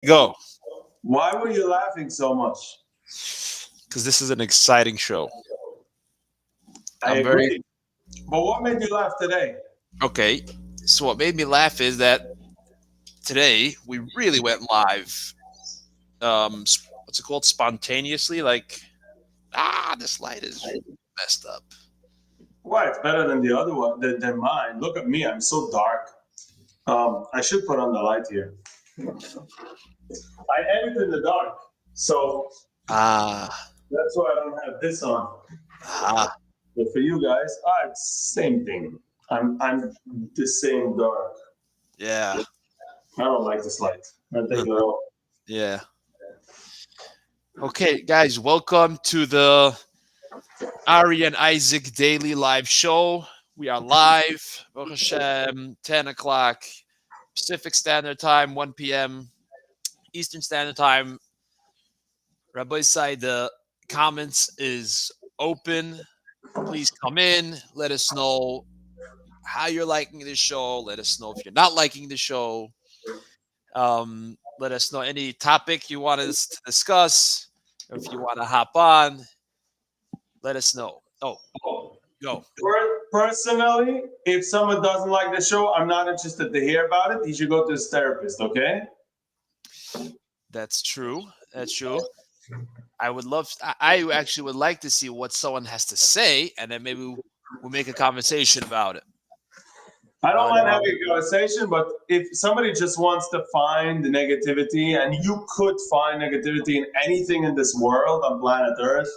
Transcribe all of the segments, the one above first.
Go, Why were you laughing so much? because this is an exciting show. I I'm very agree. But what made you laugh today? okay. So what made me laugh is that today we really went live. What's it called? Spontaneously. Like, this light is messed up. Why? It's better than the other one, than mine. Look at me. I'm so dark. I should put on the light here. I edit in the dark. So Ah, that's why I don't have this on. ah, But for you guys, it's same thing. I'm the same dark. yeah, I don't like this light. I take it off. yeah. Okay, guys, welcome to the Ari and Isaac Daily Live Show. We are live, Baruch Hashem, 10 o'clock Pacific Standard Time, 1 p.m. Eastern Standard Time. Rabbi Sai, the comments is open. Please come in. Let us know how you're liking the show. Let us know if you're not liking the show. Let us know any topic you want us to discuss. Or if you want to hop on, let us know. Oh, go. Personally, if someone doesn't like the show, I'm not interested to hear about it. He should go to his therapist, okay? That's true. That's true. I would love. I actually would like to see what someone has to say, and then maybe we'll make a conversation about it. I don't But mind having a conversation, but if somebody just wants to find the negativity, and you could find negativity in anything in this world on planet Earth,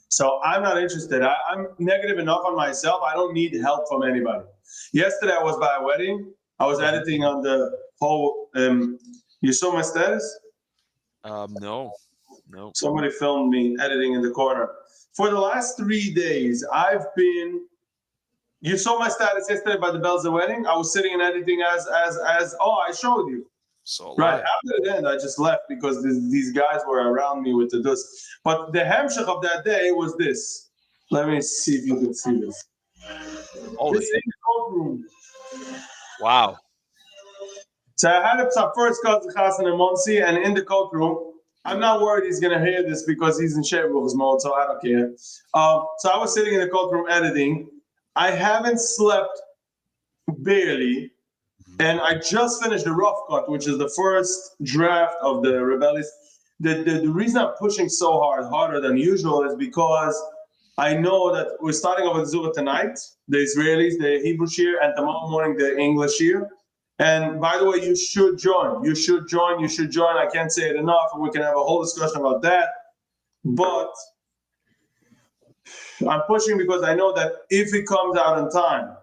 so I'm not interested. I'm negative enough on myself. I don't need help from anybody. Yesterday I was by a wedding. I was editing on the whole. You saw my status? no, no. Somebody filmed me editing in the corner. For the last 3 days, I've been. You saw my status yesterday by the Bells of Wedding. I was sitting and editing as. Oh, I showed you. So Right live. after the end, I just left because these guys were around me with the dust. But the hamshach of that day was this. Let me see if you can see this. Holy, This is the courtroom. wow. So I had a first cousin Hassan and Monsi, and in the courtroom, I'm not worried he's gonna hear this because he's in Shavuos mode, so I don't care. So I was sitting in the courtroom editing. I haven't slept barely, and I just finished the rough cut, which is the first draft of the Rebellious. The reason I'm pushing so hard, harder than usual, is because I know that we're starting off with Zura tonight, the Israelis, the Hebrew Shir, and tomorrow morning the English Shir. And by the way, you should join. You should join. You should join. I can't say it enough, and we can have a whole discussion about that. But I'm pushing because I know that if it comes out in time,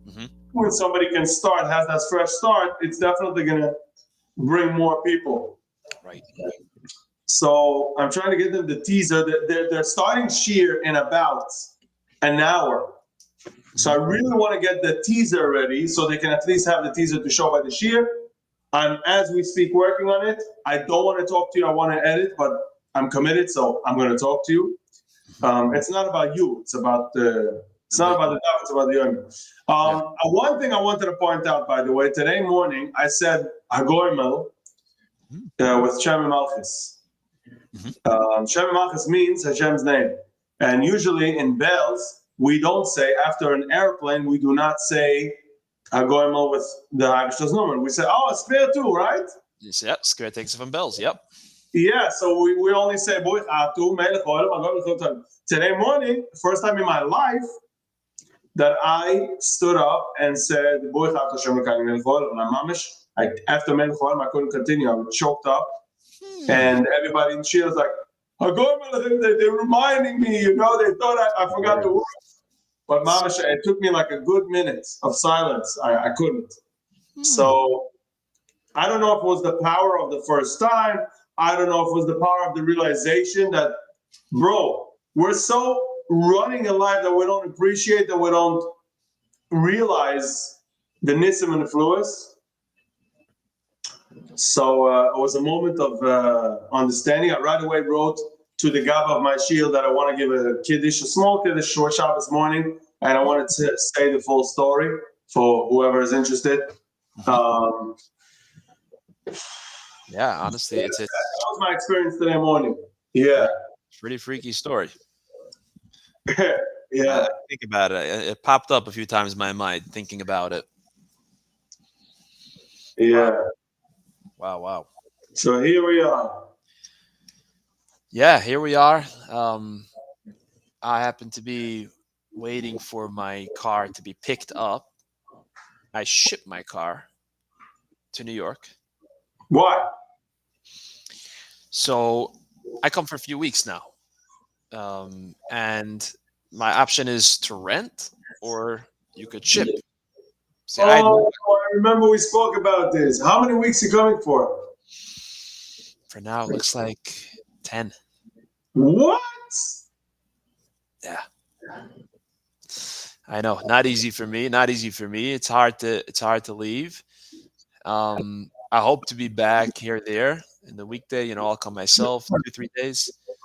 hmm when somebody can start, has that fresh start, it's definitely going to bring more people. Right. So I'm trying to get them the teaser. They're starting sheer in about an hour. So I really want to get the teaser ready so they can at least have the teaser to show by the sheer. I'm, as we speak, working on it. I don't want to talk to you. I want to edit, but I'm committed, so I'm going to talk to you. It's not about you. It's about the. It's not about the dove. It's about the owner. One thing I wanted to point out, by the way, today morning I said Hagoimel with Shem Malchus. Shem Malchus means Hashem's name, and usually in bells we don't say after an airplane. We do not say Hagoimel with the Hagashtos number. We say, oh, it's spare too, right? Yes, yep. Square takes it from bells. Yep. Yeah, so we only say today morning, first time in my life that I stood up and said after Melech I couldn't continue. I was choked up, and everybody in cheer was like, they're reminding me, they thought I forgot the word. But Mamish, it took me like a good minute of silence. I couldn't. So I don't know if it was the power of the first time. I don't know if it was the power of the realization that, bro, we're so running a life that we don't appreciate, that we don't realize the Nissim and the Fluis. So it was a moment of understanding. I right away wrote to the Gab of my shield that I want to give a Kiddush, a small Kiddush, short Shabbos morning, and I wanted to say the full story for whoever is interested. Yeah, honestly, it's That was my experience today morning. Yeah. pretty, pretty freaky story. Yeah. I think about it. It popped up a few times in my mind thinking about it. Wow, Yeah. wow, wow. So here we are. Yeah, here we are. I happen to be waiting for my car to be picked up. I shipped my car to New York. Why? So I come for a few weeks now. And my option is to rent or you could ship. See, I had no, Oh, I remember we spoke about this. How many weeks you coming for? for now, it looks like 10. What? Yeah, I know. Not easy for me. Not easy for me. It's hard to leave. I hope to be back here there in the weekday. I'll come myself 2 3 days. But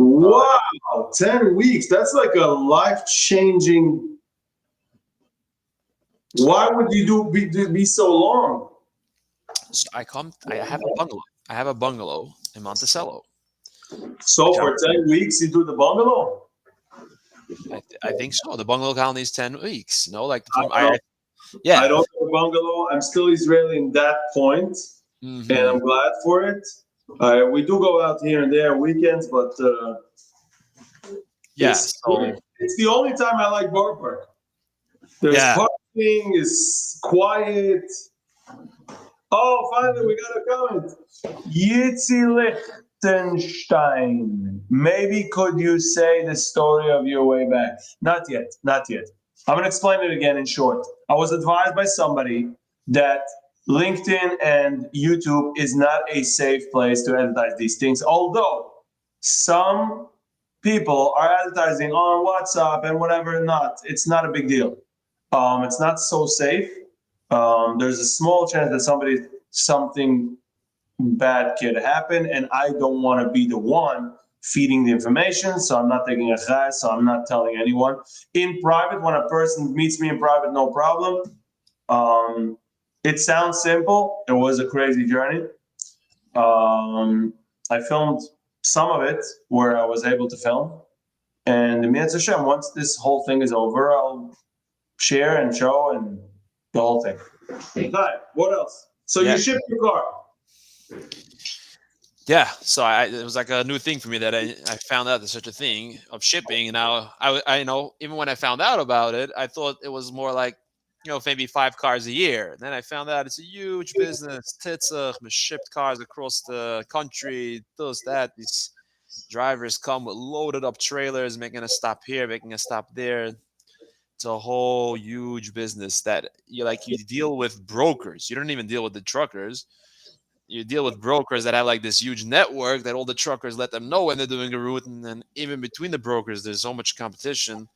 Wow, 10 weeks. That's like a life-changing. Why would you be so long? I come. I have a bungalow. I have a bungalow in Monticello, So which I'm. for 10 weeks you do the bungalow? I think so. The bungalow colony is 10 weeks. Like I from don't know. I yeah. don't have a bungalow. I'm still Israeli in that point, and Hmm. I'm glad for it. We do go out here and there weekends, but Yeah. So it's the only time I like Borough Park. There's yeah. parking, it's quiet. Oh, finally, we got a comment. Yitzi Lichtenstein. Maybe could you say the story of your way back? Not yet. Not yet. I'm going to explain it again in short. I was advised by somebody that LinkedIn and YouTube is not a safe place to advertise these things, although some people are advertising on WhatsApp and whatever not. It's not a big deal. It's not so safe. There's a small chance that something bad could happen, and I don't want to be the one feeding the information. So I'm not taking a chai, so I'm not telling anyone. In private, when a person meets me in private, no problem. Um, it sounds simple. It was a crazy journey. I filmed some of it where I was able to film. And Mitzvah Hashem, once this whole thing is over, I'll share and show and the whole thing. Hi, what else? So you Yeah. shipped your car. Yeah. So it was like a new thing for me that I found out there's such a thing of shipping. And now I even when I found out about it, I thought it was more like maybe 5 cars a year. And then I found out it's a huge business. Titzach, shipped cars across the country. Does that these drivers come with loaded up trailers, making a stop here, making a stop there. It's a whole huge business that you deal with brokers. You don't even deal with the truckers. You deal with brokers that have like this huge network that all the truckers let them know when they're doing a route, and then even between the brokers, there's so much competition.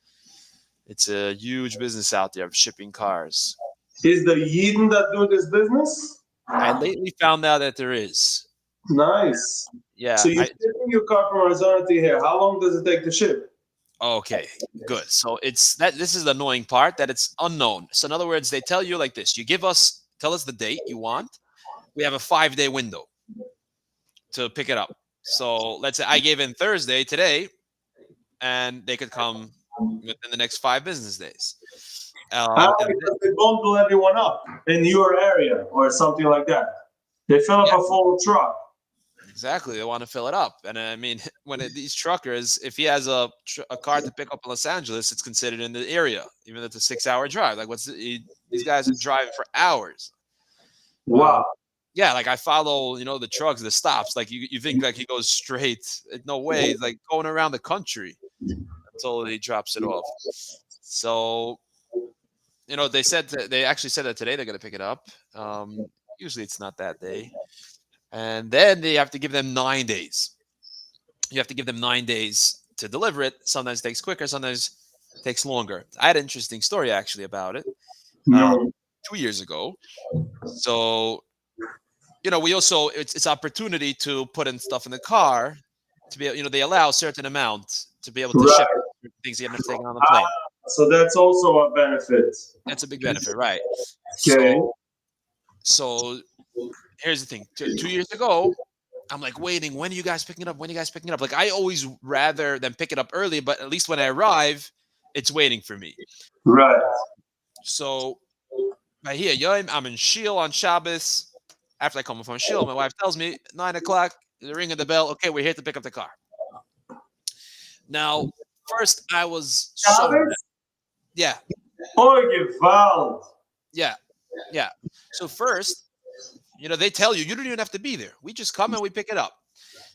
It's a huge business out there of shipping cars. Is the Yidden that do this business? I lately found out that there is. Nice. So Yeah, you're I shipping your car from Arizona to here. How long does it take to ship? okay, good. So it's that this is the annoying part that it's unknown. So in other words, they tell you like this: tell us the date you want. We have a 5 day window to pick it up. So let's say I gave in Thursday today, and they could come within the next 5 business days. How And because they bundle everyone up in your area or something like that. They fill up yeah, a full truck. exactly. They want to fill it up. And I mean, these truckers, if he has a car to pick up in Los Angeles, it's considered in the area, even though it's a 6 hour drive. Like, these guys are driving for hours. Um, Wow. yeah, like I follow, the trucks, the stops. Like you think like he goes straight. No way. He's like going around the country until he drops it off. So, they actually said that today they're going to pick it up. Usually it's not that day. And then they have to give them 9 days. You have to give them 9 days to deliver it. Sometimes it takes quicker, sometimes it takes longer. I had an interesting story actually about it uh, No. 2 years ago. So, we also, it's opportunity to put in stuff in the car to be, they allow a certain amount to be able to ship Right. things you have to take on the plane. So that's also a benefit. That's a big benefit, right? Okay. So here's the thing. 2 years ago, I'm like waiting. When are you guys picking it up? When are you guys picking it up? Like I always rather than pick it up early, but at least when I arrive, it's waiting for me. Right. So I hear Yom, I'm in Shiel on Shabbos. After I come home from Shiel, my wife tells me 9 o'clock, the ring of the bell. Okay, we're here to pick up the car. Now, first I was so mad. Shabbos? Yeah, Oh, gewalt. yeah, yeah. So first, they tell you don't even have to be there. We just come and we pick it up.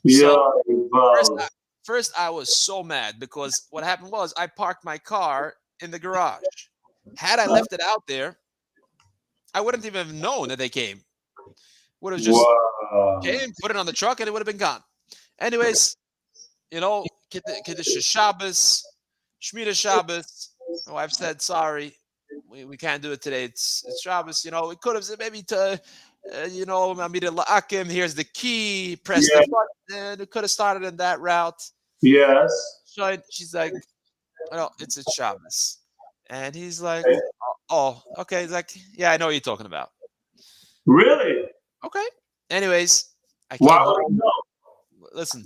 So Yeah, first, gewalt. first I was so mad because what happened was I parked my car in the garage. Had I left it out there, I wouldn't even have known that they came. Would have just Wow. came, put it on the truck, and it would have been gone. Anyways, Kiddush Shabbos, Shmita Shabbos. My wife said, sorry, we can't do it today. It's Shabbos. We could have said maybe to, Amida La'akim, here's the key, press the Yeah. button. It could have started in that route. Yes. So she's like, well, it's Shabbos. And he's like, oh, okay. He's like, yeah, I know what you're talking about. Really? Okay. Anyways, I Why came would I home. know? Listen,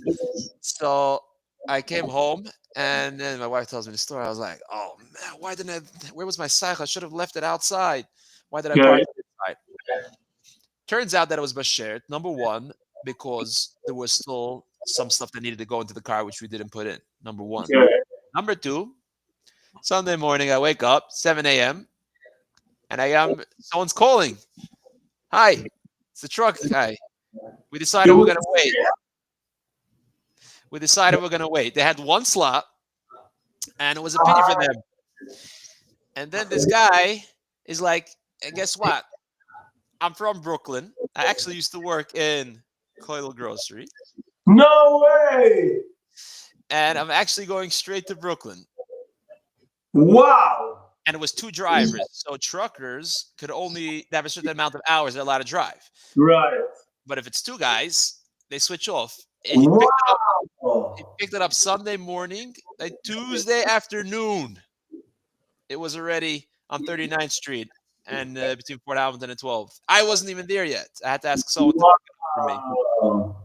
so I came home and then my wife tells me the story. I was like, oh man, where was my cycle? I should have left it outside. Why did I park Okay. it inside? Turns out that it was Bashert, number one, because there was still some stuff that needed to go into the car, which we didn't put in. Number one. Okay. Number two, Sunday morning, I wake up, 7 a.m., and someone's calling. Hi, it's the truck guy. We decided we're going to wait. They had one slot, and it was a pity for them. And then this guy is like, and guess what? I'm from Brooklyn. I actually used to work in Coyle Grocery, No way. and I'm actually going straight to Brooklyn. Wow. And it was two drivers, so truckers could only have a certain amount of hours they're allowed to drive. Right. But if it's two guys, they switch off. And he Wow. picked it up Sunday morning, like Tuesday afternoon. It was already on 39th Street and between Port Hamilton and 12th. I wasn't even there yet. I had to ask someone to pick it up for me. Wow.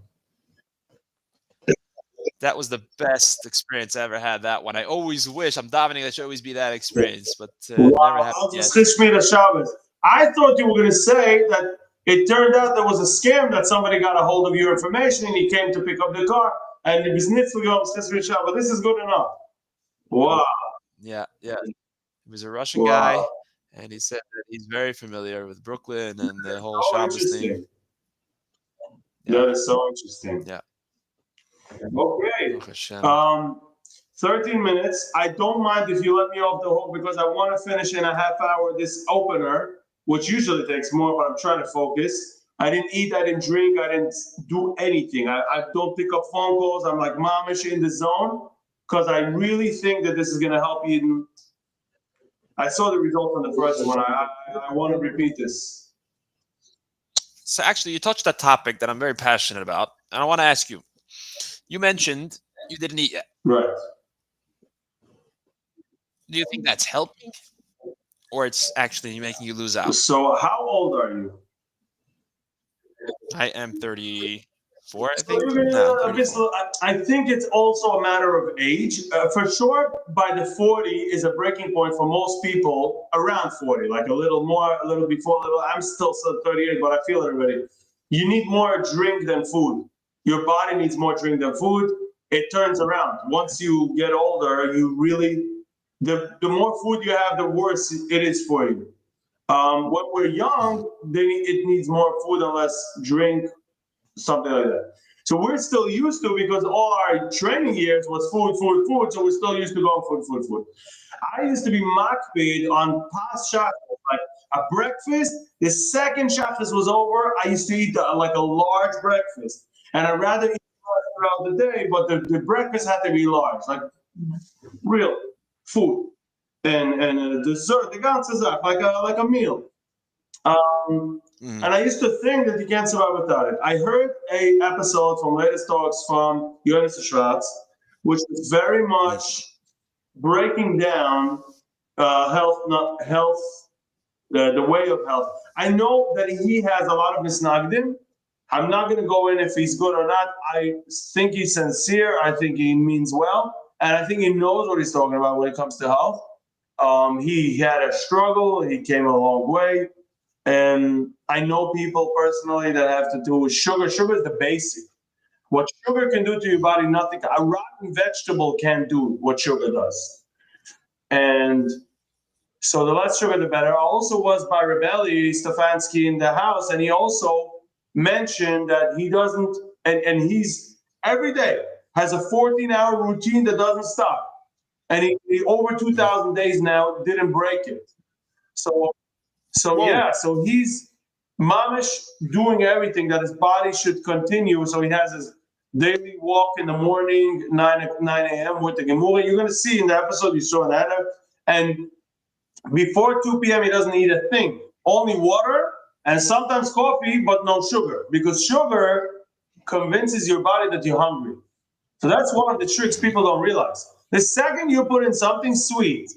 That was the best experience I ever had. That one. I always wish. I'm davening that should always be that experience, but never happened yet. Shabbos. I thought you were going to say that it turned out there was a scam that somebody got a hold of your information and he came to pick up the car and it was Shabbos. This is good enough. Wow. Yeah. He was a Russian guy, and he said that he's very familiar with Brooklyn and the whole Shabbos thing. Yeah. That is so interesting. Yeah. Okay. 13 minutes. I don't mind if you let me off the hook because I want to finish in a half hour this opener, which usually takes more, but I'm trying to focus. I didn't eat, I didn't drink, I didn't do anything. I don't pick up phone calls. I'm like momish in the zone because I really think that this is going to help you. I saw the result on the first one. I want to repeat this. So actually, you touched a topic that I'm very passionate about, and I want to ask you. You mentioned you didn't eat yet. Right. Do you think that's helping, or it's actually making you lose out? So how old are you? I am 34, I think. I think it's also a matter of age. For sure, by the 40 is a breaking point for most people around 40, like a little more, a little before, a little. I'm still 38, but I feel it already. You need more drink than food. Your body needs more drink than food. It turns around. Once you get older, you really, the more food you have, the worse it is for you. When we're young, it needs more food and less drink, something like that. So we're still used to, because all our training years was food, so we're still used to going food. I used to be makpid on past shachas, like a breakfast. The second shachas was over, I used to eat like a large breakfast. And I'd rather eat throughout the day, but the breakfast had to be large, like real food. And a dessert, the ganze Sache, like a meal. And I used to think that you can't survive without it. I heard a episode from Latest Talks from Jonas Schwartz, which was very much breaking down health, the way of health. I know that he has a lot of misnagdim. I'm not going to go in if he's good or not. I think he's sincere. I think he means well. And I think he knows what he's talking about when it comes to health. He had a struggle. He came a long way. And I know people personally that have to do with sugar. Sugar is the basic. What sugar can do to your body, nothing. A rotten vegetable can't do what sugar does. And so the less sugar, the better. I also was by Rebelli Stefanski in the house, and he also mentioned that he doesn't, and he's every day has a 14-hour routine that doesn't stop. And he over 2,000 days now didn't break it. So yeah, so he's mamish doing everything that his body should continue. So he has his daily walk in the morning, 9 a.m. with the Gemura. You're going to see in the episode you saw that. And before 2 p.m., he doesn't eat a thing. Only water and sometimes coffee, but no sugar. Because sugar convinces your body that you're hungry. So that's one of the tricks people don't realize. The second you put in something sweet,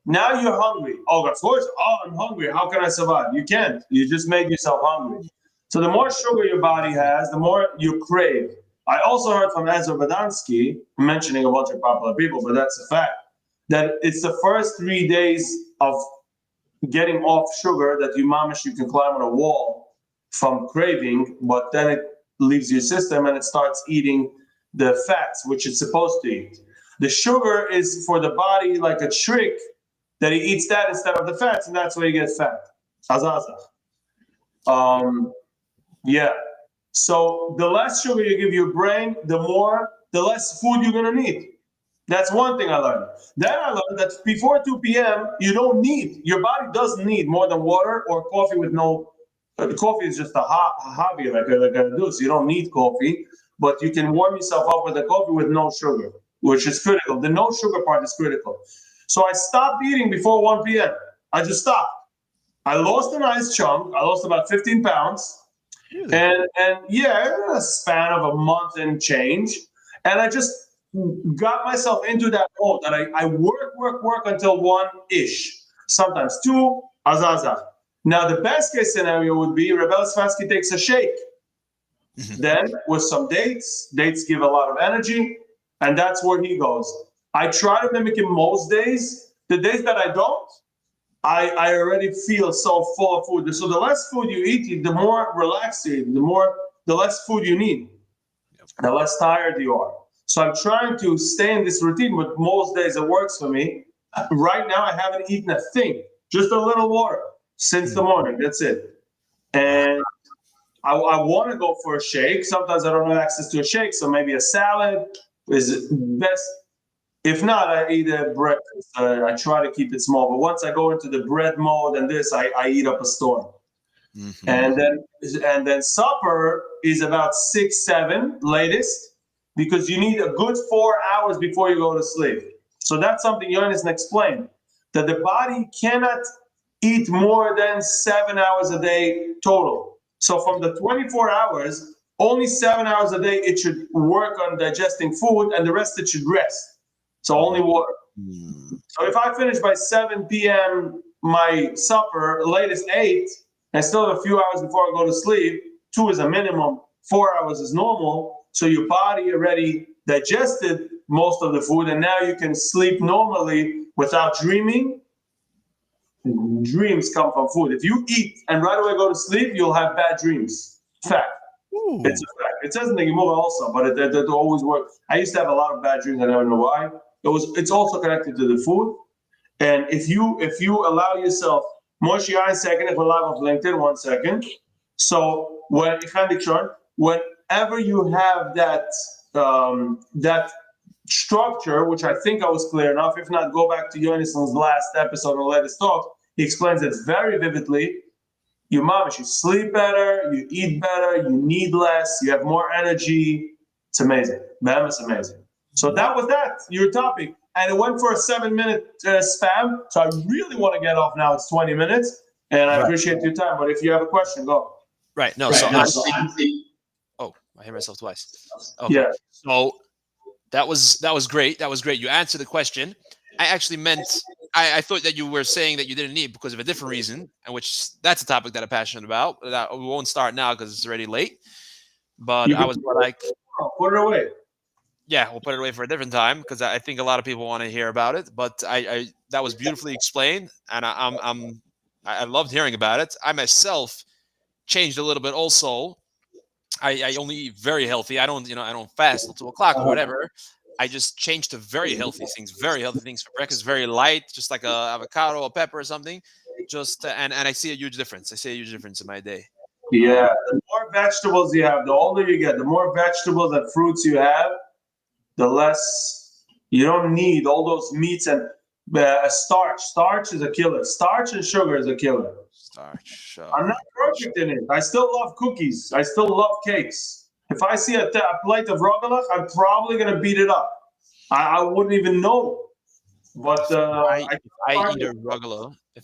now you're hungry. Oh, of course. Oh, I'm hungry. How can I survive? You can't. You just made yourself hungry. So the more sugar your body has, the more you crave. I also heard from Ezra Badansky, mentioning a bunch of popular people, but that's a fact, that it's the first 3 days of getting off sugar that you can climb on a wall from craving, but then it leaves your system and it starts eating the fats, which it's supposed to eat. The sugar is for the body like a trick that he eats that instead of the fats, and that's where he gets fat. Azaza. Yeah. So the less sugar you give your brain, the less food you're gonna need. That's one thing I learned. Then I learned that before 2 p.m., your body doesn't need more than water or coffee with no. Coffee is just a hobby, like a do. So you don't need coffee, but you can warm yourself up with a coffee with no sugar, which is critical. The no sugar part is critical. So I stopped eating before 1 p.m. I just stopped. I lost a nice chunk. I lost about 15 pounds. Really? And yeah, in a span of a month and change. And I just got myself into that mode that I work until 1-ish, sometimes 2, azaza. Now, the best case scenario would be Rebel Svansky takes a shake. Then with some dates give a lot of energy, and that's where he goes. I try to mimic him most days. The days that I don't, I already feel so full of food. So the less food you eat, the more relaxed you eat, the less food you need, the less tired you are. So I'm trying to stay in this routine, but most days it works for me. Right now, I haven't eaten a thing, just a little water since the morning. That's it. And I want to go for a shake. Sometimes I don't have access to a shake, so maybe a salad is best. If not, I eat a breakfast. I try to keep it small. But once I go into the bread mode and this, I eat up a storm. Mm-hmm. And then supper is about 6, 7 latest, because you need a good 4 hours before you go to sleep. So that's something Yonis explained, that the body cannot eat more than 7 hours a day total. So from the 24 hours, only 7 hours a day it should work on digesting food, and the rest it should rest. So only water. So if I finish by 7 p.m. my supper, latest 8, I still have a few hours before I go to sleep. 2 is a minimum, 4 hours is normal. So your body already digested most of the food, and now you can sleep normally without dreaming. Dreams come from food. If you eat and right away go to sleep, you'll have bad dreams. Fact. Ooh. It's a fact. It says in the Gemara also, but it always works. I used to have a lot of bad dreams. I never know why. It's also connected to the food. And if you allow yourself, Moshe second, we're live off LinkedIn, 1 second. So whenever you have that structure, which I think I was clear enough. If not, go back to Yonison's last episode or latest talk. He explains it very vividly. You sleep better, you eat better, you need less, you have more energy. It's amazing. Man, it's amazing. So that was your topic. And it went for a 7-minute spam. So I really want to get off now. It's 20 minutes. And I appreciate your time. But if you have a question, go. Right. No, so I hear myself twice. Okay. Yeah. So that was great. That was great. You answered the question. I actually meant I thought that you were saying that you didn't eat because of a different reason, and which that's a topic that I'm passionate about. That we won't start now because it's already late. But You I can was more like, put it away. yeah, we'll put it away for a different time because I think a lot of people want to hear about it. But I that was beautifully explained, and I loved hearing about it. I myself changed a little bit also. I only eat very healthy. I don't, I don't fast till 2 o'clock or whatever. I just changed to very healthy things for breakfast, very light, just like a avocado, a pepper, or something. Just and I see a huge difference. I see a huge difference in my day. Yeah, the more vegetables you have, the older you get, the more vegetables and fruits you have, the less you don't need all those meats and starch. Starch is a killer. Starch and sugar is a killer. Starch. I'm not perfect in it. I still love cookies. I still love cakes. If I see a plate of rogalach, I'm probably gonna beat it up. I wouldn't even know. But If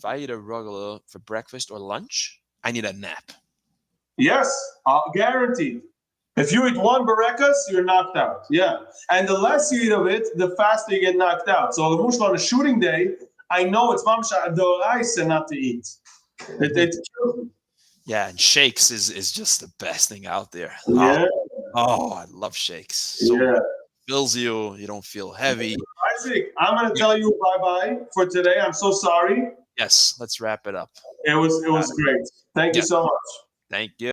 I eat a rugula for breakfast or lunch, I need a nap. yes, guaranteed. If you eat one barakas, you're knocked out. Yeah. And the less you eat of it, the faster you get knocked out. So the mushroom on a shooting day, I know it's mamsha the rice and not to eat. It kills me. Yeah, and shakes is just the best thing out there. Yeah. I love shakes. So Yeah. fills you. You don't feel heavy. Isaac, I'm gonna tell you bye-bye for today. I'm so sorry. Yes, let's wrap it up. It was great. Thank you Yes. so much. Thank you.